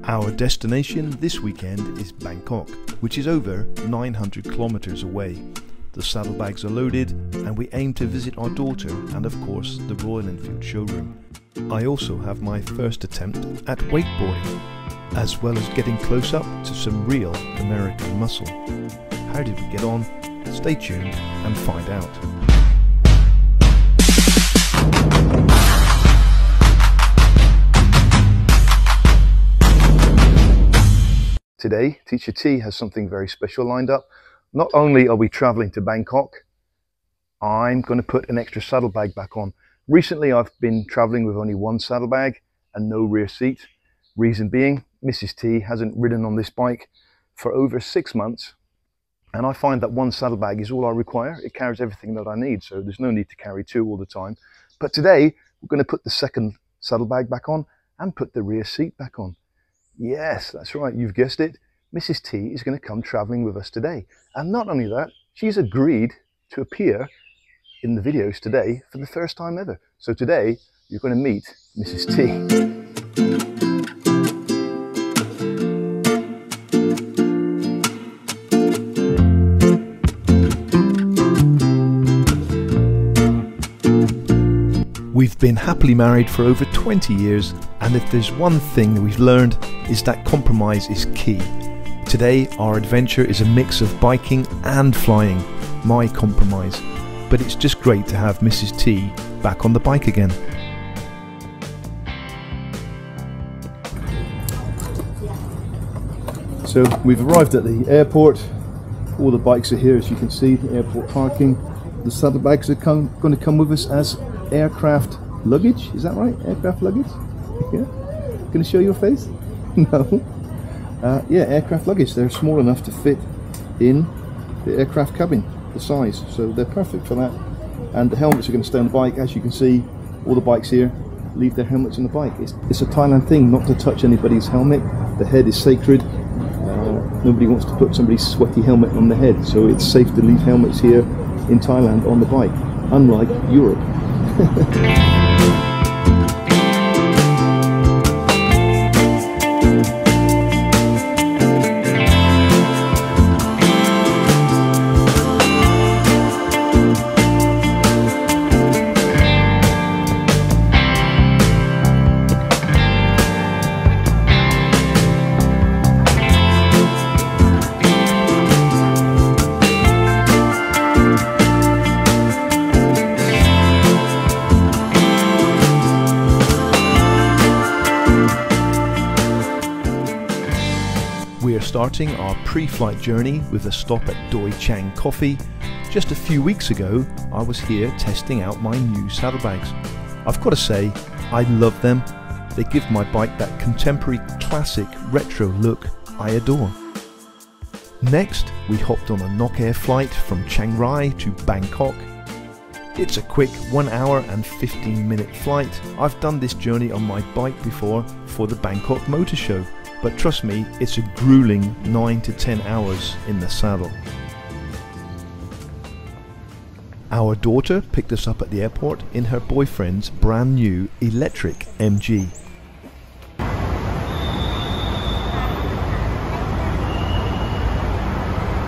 Our destination this weekend is Bangkok, which is over 900 kilometers away. The saddlebags are loaded and we aim to visit our daughter and of course the Royal Enfield showroom. I also have my first attempt at wakeboarding, as well as getting close up to some real American muscle. How did we get on? Stay tuned and find out. Today, Teacher T has something very special lined up. Not only are we traveling to Bangkok, I'm going to put an extra saddlebag back on. Recently, I've been traveling with only one saddlebag and no rear seat. Reason being, Mrs. T hasn't ridden on this bike for over 6 months. And I find that one saddlebag is all I require. It carries everything that I need, so there's no need to carry two all the time. But today, we're going to put the second saddlebag back on and put the rear seat back on. Yes, that's right, you've guessed it. Mrs. T is going to come traveling with us today. And not only that, she's agreed to appear in the videos today for the first time ever. So today, you're going to meet Mrs. T. We've been happily married for over 20 years, and if there's one thing that we've learned is that compromise is key. Today our adventure is a mix of biking and flying, my compromise, but it's just great to have Mrs. T back on the bike again. So we've arrived at the airport. All the bikes are here, as you can see, the airport parking. The saddlebags are going to come with us as aircraft luggage, is that right? Aircraft luggage? Yeah. Going to show your face? No. Yeah, aircraft luggage. They're small enough to fit in the aircraft cabin, the size, so they're perfect for that. And the helmets are going to stay on the bike. As you can see, all the bikes here leave their helmets on the bike. It's a Thailand thing not to touch anybody's helmet. The head is sacred. Nobody wants to put somebody's sweaty helmet on the head, so it's safe to leave helmets here in Thailand on the bike, unlike Europe. We are starting our pre-flight journey with a stop at Doi Chang Coffee. Just a few weeks ago, I was here testing out my new saddlebags. I've got to say, I love them. They give my bike that contemporary, classic, retro look I adore. Next, we hopped on a Nok Air flight from Chiang Rai to Bangkok. It's a quick 1 hour and 15-minute flight. I've done this journey on my bike before for the Bangkok Motor Show. But trust me, it's a grueling 9 to 10 hours in the saddle. Our daughter picked us up at the airport in her boyfriend's brand new electric MG.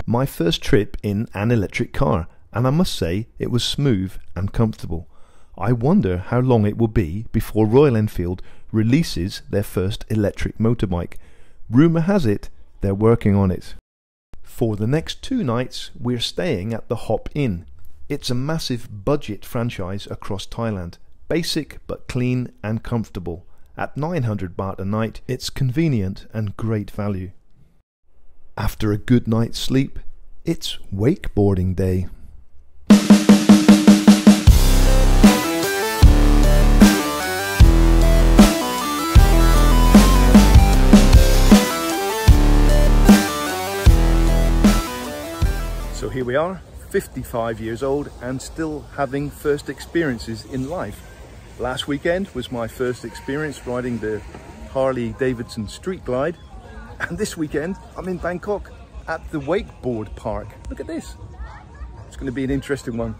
My first trip in an electric car, and I must say it was smooth and comfortable. I wonder how long it will be before Royal Enfield releases their first electric motorbike. Rumour has it they're working on it. For the next 2 nights we're staying at the Hop Inn. It's a massive budget franchise across Thailand. Basic but clean and comfortable. At 900 baht a night, it's convenient and great value. After a good night's sleep, it's wakeboarding day. So here we are, 55 years old and still having first experiences in life. Last weekend was my first experience riding the Harley Davidson Street Glide, and this weekend I'm in Bangkok at the wakeboard park. Look at this. It's going to be an interesting one.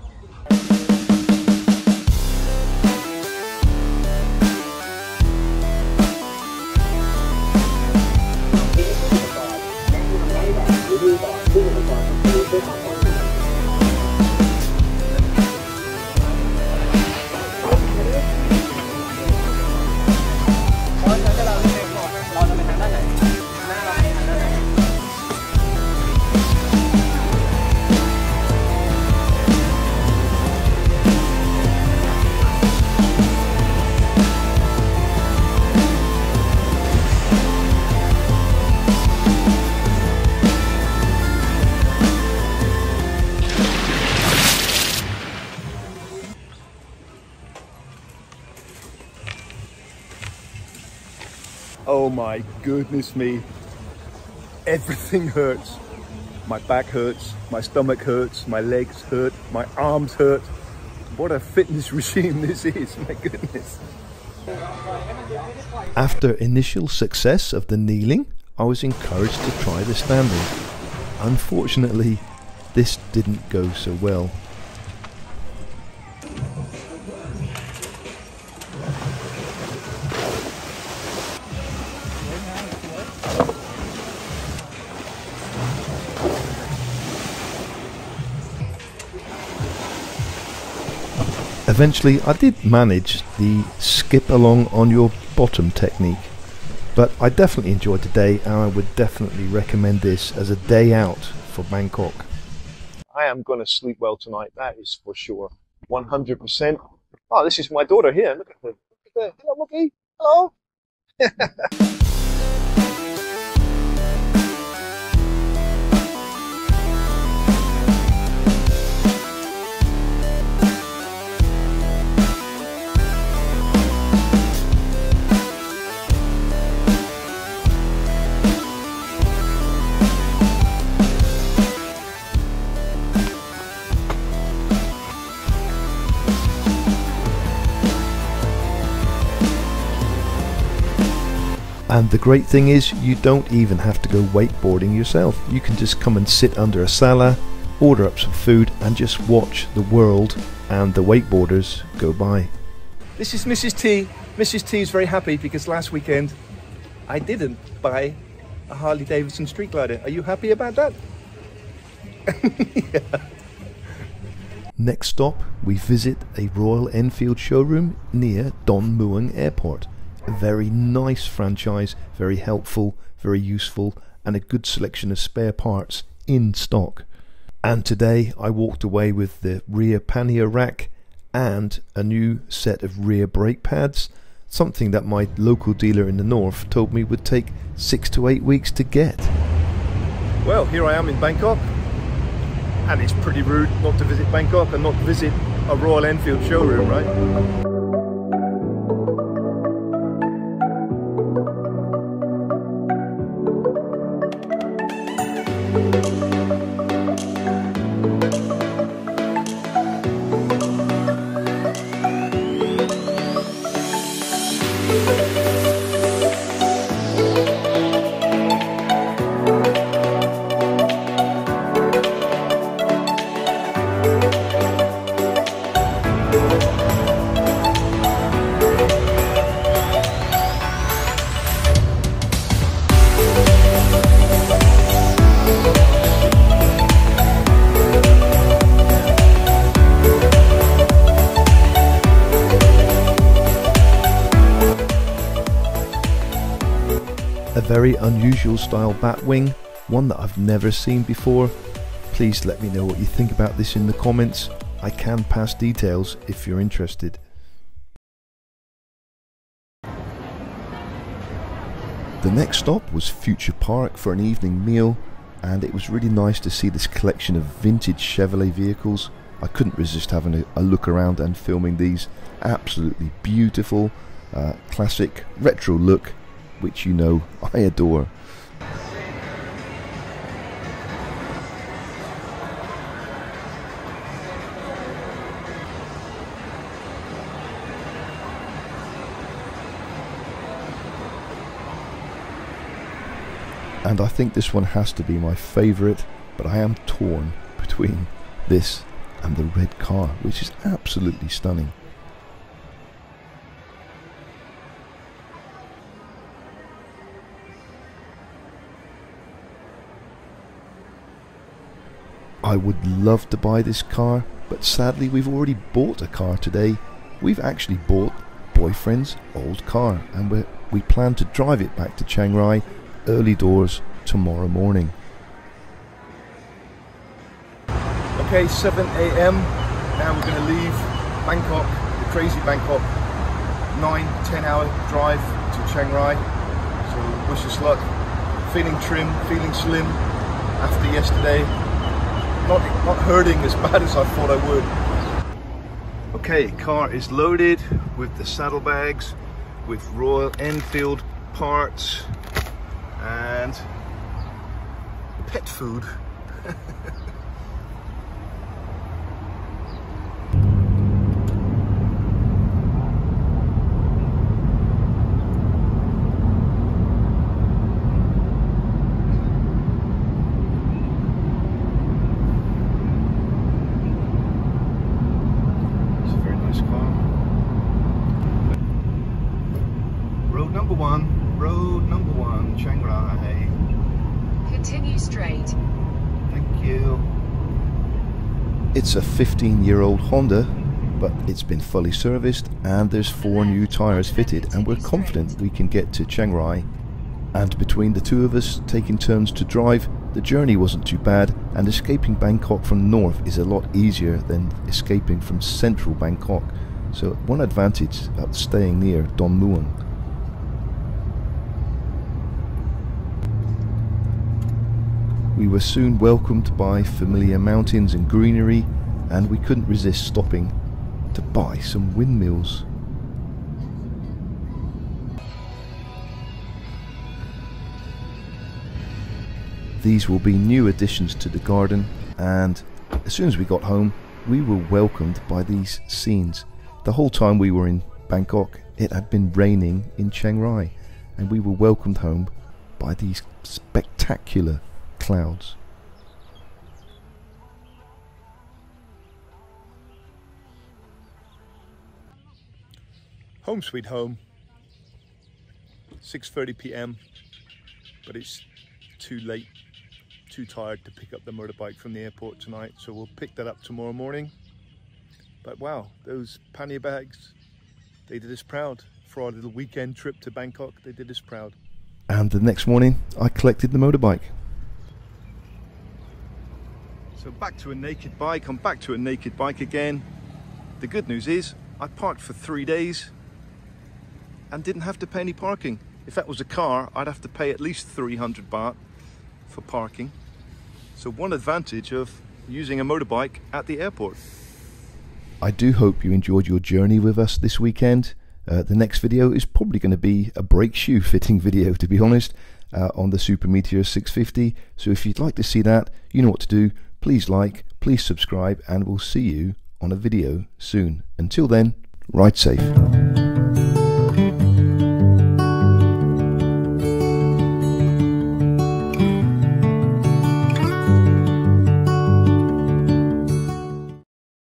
Oh my goodness me, everything hurts. My back hurts, my stomach hurts, my legs hurt, my arms hurt. What a fitness regime this is, my goodness. After initial success of the kneeling, I was encouraged to try the standing. Unfortunately, this didn't go so well. Eventually I did manage the skip along on your bottom technique, but I definitely enjoyed the day and I would definitely recommend this as a day out for Bangkok. I am going to sleep well tonight, that is for sure, 100%. Oh, this is my daughter here, look at her. Look at her. Hello, Mookie. Hello. And the great thing is, you don't even have to go wakeboarding yourself. You can just come and sit under a sala, order up some food and just watch the world and the wakeboarders go by. This is Mrs. T. Mrs. T is very happy because last weekend I didn't buy a Harley Davidson street glider. Are you happy about that? Yeah. Next stop, we visit a Royal Enfield showroom near Don Mueang Airport. A very nice franchise, very helpful, very useful, and a good selection of spare parts in stock. And today I walked away with the rear pannier rack and a new set of rear brake pads, something that my local dealer in the north told me would take 6 to 8 weeks to get. Well, here I am in Bangkok, and it's pretty rude not to visit Bangkok and not visit a Royal Enfield showroom, right? A very unusual style batwing, one that I've never seen before. Please let me know what you think about this in the comments. I can pass details if you're interested. The next stop was Future Park for an evening meal, and it was really nice to see this collection of vintage Chevrolet vehicles. I couldn't resist having a look around and filming these. Absolutely beautiful, classic retro look, which you know I adore. And I think this one has to be my favourite, but I am torn between this and the red car, which is absolutely stunning. I would love to buy this car, but sadly we've already bought a car today. We've actually bought boyfriend's old car, and we plan to drive it back to Chiang Rai early doors tomorrow morning. Okay, 7 AM. Now we're going to leave Bangkok, the crazy Bangkok. 9-10 hour drive to Chiang Rai. So wish us luck. Feeling trim, feeling slim after yesterday. Not hurting as bad as I thought I would. Okay, car is loaded with the saddlebags, with Royal Enfield parts and pet food. Road number one, Chiang Rai. Continue straight. Thank you. It's a 15-year-old Honda, but it's been fully serviced and there's 4 new tyres fitted, and we're confident we can get to Chiang Rai. And between the two of us taking turns to drive, the journey wasn't too bad, and escaping Bangkok from north is a lot easier than escaping from central Bangkok. So one advantage of staying near Don Mueang. We were soon welcomed by familiar mountains and greenery, and we couldn't resist stopping to buy some windmills. These will be new additions to the garden, and as soon as we got home, we were welcomed by these scenes. The whole time we were in Bangkok, it had been raining in Chiang Rai, and we were welcomed home by these spectacular clouds. Home sweet home. 6:30 PM, but it's too late, too tired to pick up the motorbike from the airport tonight, so we'll pick that up tomorrow morning. But wow, those pannier bags, they did us proud. For our little weekend trip to Bangkok, they did us proud. And the next morning I collected the motorbike. So back to a naked bike. I'm back to a naked bike again. The good news is I parked for 3 days and didn't have to pay any parking. If that was a car, I'd have to pay at least 300 baht for parking. So one advantage of using a motorbike at the airport. I do hope you enjoyed your journey with us this weekend. The next video is probably going to be a brake shoe fitting video, to be honest, on the Super Meteor 650. So if you'd like to see that, you know what to do. Please like, please subscribe, and we'll see you on a video soon. Until then, ride safe.